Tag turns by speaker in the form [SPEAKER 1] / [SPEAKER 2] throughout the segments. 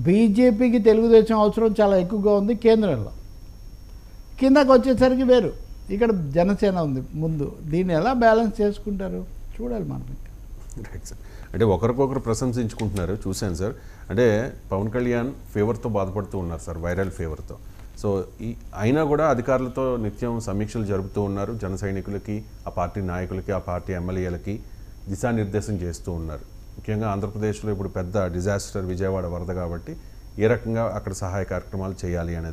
[SPEAKER 1] బీజేపీకి తెలుగుదేశం అవసరం చాలా ఎక్కువగా ఉంది కేంద్రంలో. కిందకు వచ్చేసరికి వేరు, ఇక్కడ జనసేన ఉంది ముందు. దీన్ని ఎలా బ్యాలెన్స్ చేసుకుంటారు చూడాలి మనం.
[SPEAKER 2] Right sir. అంటే ఒకరికొకరు ప్రశంసించుకుంటున్నారు చూశాను సార్. అంటే పవన్ కళ్యాణ్ ఫీవర్తో బాధపడుతూ ఉన్నారు సార్, వైరల్ ఫీవర్తో. సో అయినా కూడా అధికారులతో నిత్యం సమీక్షలు జరుపుతూ ఉన్నారు. జన సైనికులకి, ఆ పార్టీ నాయకులకి, ఆ పార్టీ ఎమ్మెల్యేలకి దిశానిర్దేశం చేస్తూ ఉన్నారు. ముఖ్యంగా ఆంధ్రప్రదేశ్లో ఇప్పుడు పెద్ద డిజాస్టర్ విజయవాడ వరద కాబట్టి ఏ రకంగా అక్కడ సహాయ కార్యక్రమాలు చేయాలి అనే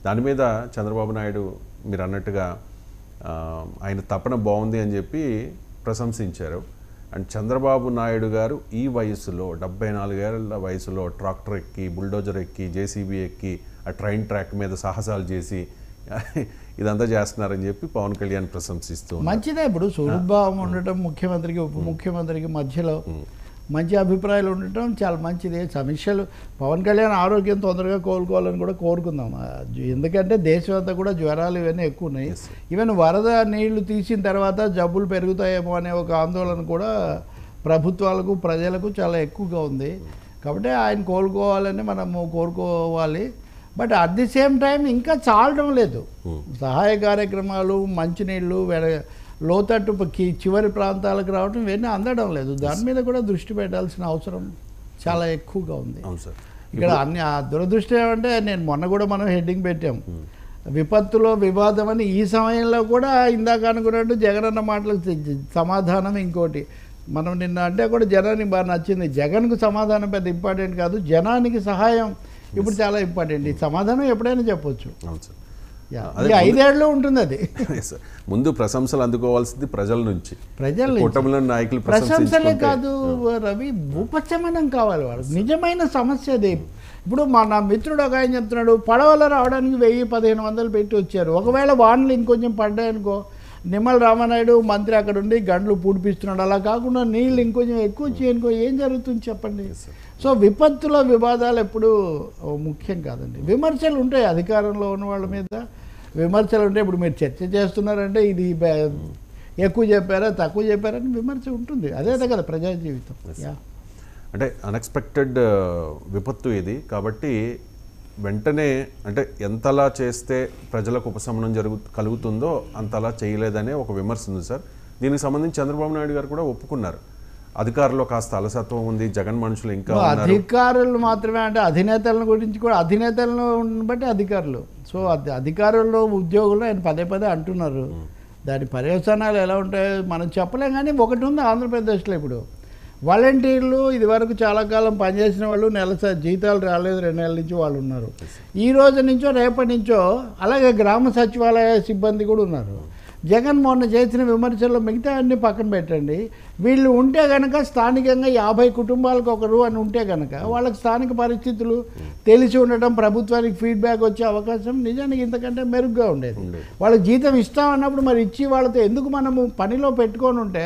[SPEAKER 2] దాని మీద చంద్రబాబు నాయుడు మీరు అన్నట్టుగా ఆయన తపన బాగుంది అని చెప్పి ప్రశంసించారు. అండ్ చంద్రబాబు నాయుడు గారు ఈ వయసులో 74 ఏళ్ల వయసులో ట్రాక్టర్ ఎక్కి, బుల్డోజర్ ఎక్కి, జేసీబీ ఎక్కి, ఆ ట్రైన్ ట్రాక్ మీద సాహసాలు చేసి ఇదంతా చేస్తున్నారని చెప్పి పవన్ కళ్యాణ్ ప్రశంసిస్తూ
[SPEAKER 1] మంచిదే. ఇప్పుడు సురభావం ఉండటం, ముఖ్యమంత్రికి ఉప ముఖ్యమంత్రికి మధ్యలో మంచి అభిప్రాయాలు ఉండటం చాలా మంచిది. సమీక్షలు పవన్ కళ్యాణ్ ఆరోగ్యం తొందరగా కోలుకోవాలని కూడా కోరుకుందాం. ఎందుకంటే దేశం అంతా కూడా జ్వరాలు ఇవన్నీ ఎక్కువ ఉన్నాయి. ఈవెన్ వరద నీళ్లు తీసిన తర్వాత జబ్బులు పెరుగుతాయేమో అనే ఒక ఆందోళన కూడా ప్రభుత్వాలకు, ప్రజలకు చాలా ఎక్కువగా ఉంది. కాబట్టి ఆయన కోలుకోవాలని మనము కోరుకోవాలి. But at the same time ఇంకా చాలడం లేదు. సహాయ కార్యక్రమాలు, మంచినీళ్ళు, లోతట్టు చివరి ప్రాంతాలకు రావడం ఇవన్నీ అందడం లేదు. దాని మీద కూడా దృష్టి పెట్టాల్సిన అవసరం చాలా ఎక్కువగా ఉంది. ఇక్కడ అన్ని దురదృష్టం ఏమంటే, నేను మొన్న కూడా మనం హెడ్డింగ్ పెట్టాం, విపత్తులో వివాదం అని. ఈ సమయంలో కూడా ఇందాక అనుకున్నట్టు జగనన్న మాటలకు సమాధానం ఇంకోటి. మనం నిన్న అంటే కూడా జనానికి బాగా నచ్చింది. జగన్కు సమాధానం పెద్ద ఇంపార్టెంట్ కాదు, జనానికి సహాయం ఇప్పుడు చాలా ఇంపార్టెంట్. ఈ సమాధానం ఎప్పుడైనా చెప్పొచ్చు. 5 ఏళ్ళు ఉంటుంది అది.
[SPEAKER 2] ముందు ప్రశంసలు అందుకోవాల్సింది ప్రజల నుంచి, నాయకులు
[SPEAKER 1] ప్రశంసలే కాదు రవి, ఉపశమనం కావాలి వాళ్ళకి. నిజమైన సమస్య అది. ఇప్పుడు నా మిత్రుడు ఒక ఆయన చెప్తున్నాడు, పడవలో రావడానికి 1000-1500 పెట్టి వచ్చారు. ఒకవేళ వానలు ఇంకొంచెం పడ్డాయనుకో, నిమ్మల రామానాయుడు మంత్రి అక్కడ ఉండి గంటలు పూడిపిస్తున్నాడు. అలా కాకుండా నీళ్ళు ఇంకొంచెం ఎక్కువ వచ్చాయనుకో, ఏం జరుగుతుంది చెప్పండి. సో విపత్తుల వివాదాలు ఎప్పుడు ముఖ్యం కాదండి. విమర్శలు ఉంటాయి, అధికారంలో ఉన్న వాళ్ళ మీద విమర్శలు ఉంటాయి. ఇప్పుడు మీరు చర్చ చేస్తున్నారంటే ఇది ఎక్కువ చెప్పారా, తక్కువ చెప్పారని విమర్శ ఉంటుంది. అదే కదా ప్రజా జీవితం.
[SPEAKER 2] అంటే అన్ఎక్స్పెక్టెడ్ విపత్తు ఇది కాబట్టి వెంటనే అంటే ఎంతలా చేస్తే ప్రజలకు ఉపశమనం కలుగుతుందో అంతలా చేయలేదనే ఒక విమర్శ ఉంది సార్. దీనికి సంబంధించి చంద్రబాబు నాయుడు గారు కూడా ఒప్పుకున్నారు. అధికారులు కాస్త అలసత్వం ఉంది, జగన్ మనుషులు ఇంకా
[SPEAKER 1] అధికారులు మాత్రమే అంటే అధినేతలను గురించి కూడా, అధినేతలను బట్టి అధికారులు. సో అధికారుల్లో ఉద్యోగులు ఆయన పదే అంటున్నారు. దాని పర్యవసానాలు ఎలా ఉంటాయో మనం చెప్పలేం. కానీ ఒకటి ఉంది ఆంధ్రప్రదేశ్లో, ఇప్పుడు వాలంటీర్లు ఇదివరకు చాలా కాలం పనిచేసిన వాళ్ళు జీతాలు రాలేదు 2 నెలల నుంచి వాళ్ళు ఉన్నారు. ఈ రోజు నుంచో రేపటి నుంచో అలాగే గ్రామ సచివాలయ సిబ్బంది కూడా ఉన్నారు. జగన్ మొన్న చేసిన విమర్శల్లో మిగతా అన్ని పక్కన పెట్టండి. వీళ్ళు ఉంటే కనుక స్థానికంగా 50 కుటుంబాలకు ఒకరు అని ఉంటే కనుక వాళ్ళకి స్థానిక పరిస్థితులు తెలిసి ఉండటం, ప్రభుత్వానికి ఫీడ్బ్యాక్ వచ్చే అవకాశం నిజానికి ఇంతకంటే మెరుగ్గా ఉండేది. వాళ్ళకి జీతం ఇస్తామన్నప్పుడు మరి ఇచ్చి వాళ్ళతో ఎందుకు మనము పనిలో పెట్టుకొని ఉంటే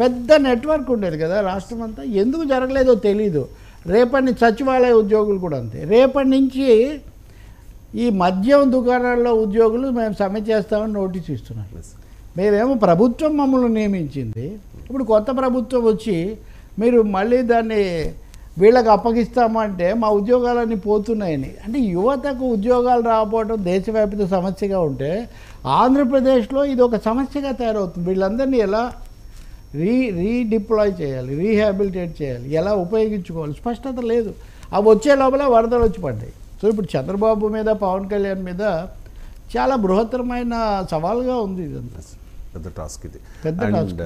[SPEAKER 1] పెద్ద నెట్వర్క్ ఉండేది కదా రాష్ట్రం అంతా. ఎందుకు జరగలేదో తెలీదు. రేపటి సచివాలయ ఉద్యోగులు కూడా అంతే. రేపటి నుంచి ఈ మద్యం దుకాణాల్లో ఉద్యోగులు మేము సమ్మె చేస్తామని నోటీస్ ఇస్తున్నారు. మేమేమో ప్రభుత్వం మమ్మల్ని నియమించింది, ఇప్పుడు కొత్త ప్రభుత్వం వచ్చి మీరు మళ్ళీ దాన్ని వీళ్ళకి అప్పగిస్తామంటే మా ఉద్యోగాలన్నీ పోతున్నాయని. అంటే యువతకు ఉద్యోగాలు రాకపోవడం దేశవ్యాప్త సమస్యగా ఉంటే ఆంధ్రప్రదేశ్లో ఇది ఒక సమస్యగా తయారవుతుంది. వీళ్ళందరినీ ఎలా రీడిప్లాయ్ చేయాలి, రీహాబిలిటేట్ చేయాలి, ఎలా ఉపయోగించుకోవాలి స్పష్టత లేదు. అవి వచ్చే లోపల వరదలు వచ్చి పడ్డాయి. సో ఇప్పుడు చంద్రబాబు మీద, పవన్ కళ్యాణ్ మీద చాలా బృహత్తరమైన సవాల్గా ఉంది. ఇదంతా
[SPEAKER 2] పెద్ద టాస్క్ ఇది. అండ్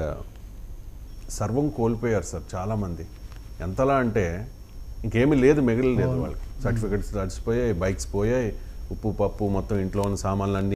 [SPEAKER 2] సర్వం కోల్పోయారు సార్ చాలామంది. ఎంతలా అంటే ఇంకేమీ లేదు, మిగిలిలేదు వాళ్ళకి. సర్టిఫికెట్స్ తడిచిపోయాయి, బైక్స్ పోయాయి, ఉప్పు పప్పు మొత్తం ఇంట్లో ఉన్న సామాన్లన్నీ